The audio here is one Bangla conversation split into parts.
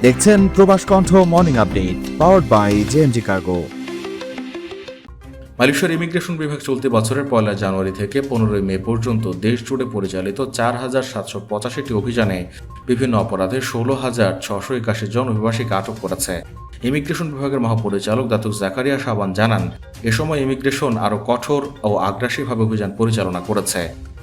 দেখছেন Probash Kantho morning update powered by JMG Cargo. মালয়েশিয়ার ইমিগ্রেশন বিভাগ চলতি বছরের 1 জানুয়ারি থেকে 15 মে পর্যন্ত দেশ জুড়ে পরিচালিত 4,785টি অভিযানে বিভিন্ন অপরাধে 16,681 জন অভিবাসীকে আটক করেছে। ইমিগ্রেশন বিভাগের মহাপরিচালক দাতুক জাকারিয়া শাবান জানান, এ সময় ইমিগ্রেশন আরও কঠোর ও আগ্রাসীভাবে অভিযান পরিচালনা করেছে।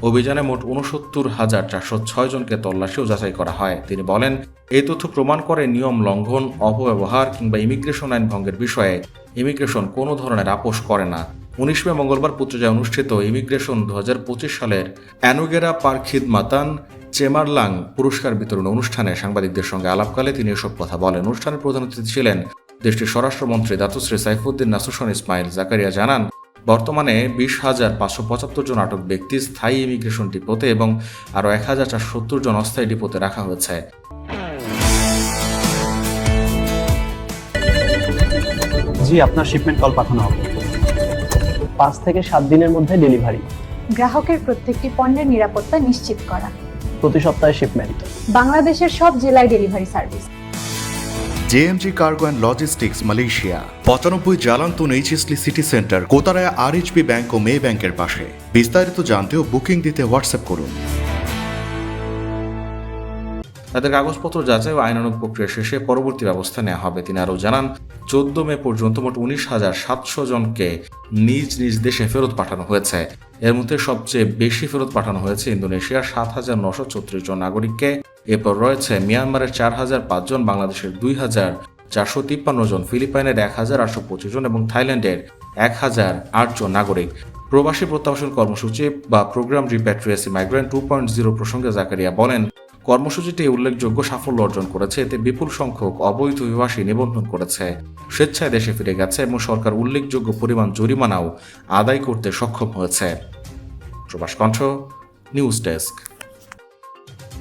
অভিযানে মোট 69,406 জনকে তল্লাশি ও যাচাই করা হয়। তিনি বলেন, এই তথ্য প্রমাণ করে নিয়ম লঙ্ঘন, অপব্যবহার কিংবা ইমিগ্রেশন আইন ভঙ্গের বিষয়ে ইমিগ্রেশন কোনো ধরনের আপোষ করে না। 19 মে মঙ্গলবার পুত্রজায় অনুষ্ঠিত ইমিগ্রেশন 2025 সালের অ্যানুগেরা পার খিদমাতান চেমারলাং পুরস্কার বিতরণ অনুষ্ঠানে সাংবাদিকদের সঙ্গে আলাপকালে তিনি এসব কথা বলেন। অনুষ্ঠানের প্রধান অতিথি ছিলেন দেশটির স্বরাষ্ট্রমন্ত্রী দাতুশ্রী সাইফুদ্দিন নাসুসন ইসমাইল। জাকারিয়া জানান, বর্তমানে 20,575 জন আটক ব্যক্তি স্থায়ী ইমিগ্রেশন ডিপোতে এবং আরও 1,470 জন অস্থায়ী ডিপোতে রাখা হয়েছে। জি, আপনার শিপমেন্ট কল পাঠানো হবে। 5 থেকে 7 দিনের মধ্যে ডেলিভারি। গ্রাহকের প্রত্যেকটি পণ্যের নিরাপত্তা নিশ্চিত করা। প্রতি সপ্তাহে শিপমেন্ট। বাংলাদেশের সব জেলায় delivery service. JMG cargo and logistics Malaysia 95 Jalan Tun H S Lee city centre, Kotaraya RHB bank ও মে ব্যাংকের পাশে। বিস্তারিত জানতে ও বুকিং দিতে হোয়াটসঅ্যাপ করুন। তাদের কাগজপত্র যাচাই ও আইনানুগ প্রক্রিয়া শেষে পরবর্তী ব্যবস্থা নেওয়া হবে। তিনি আরও জানান, 14 মে পর্যন্ত মোট 19,700 জনকে নিজ নিজ দেশে ফেরত পাঠানো হয়েছে। এর মধ্যে সবচেয়ে বেশি ফেরত পাঠানো হয়েছে ইন্দোনেশিয়ার 7,934 জন নাগরিককে। এরপর রয়েছে মিয়ানমারের 4,005 জন, বাংলাদেশের 2,453 জন, ফিলিপাইনের 1,825 জন এবং থাইল্যান্ডের 1,008 জন নাগরিক। প্রবাসী প্রত্যাবাসন কর্মসূচি বা প্রোগ্রাম রিপ্যাট্রিয়েসি মাইগ্রেন্ট 2.0 প্রসঙ্গে জাকারিয়া বলেন, কর্মসূচিটি উল্লেখযোগ্য সাফল্য অর্জন করেছে। এতে বিপুল সংখ্যক অবৈধ অভিবাসী নিবন্ধন করেছে, স্বেচ্ছায় দেশে ফিরে গেছে এবং সরকার উল্লেখযোগ্য পরিমাণ জরিমানাও আদায় করতে সক্ষম হয়েছে। প্রবাস কণ্ঠ নিউজ ডেস্ক।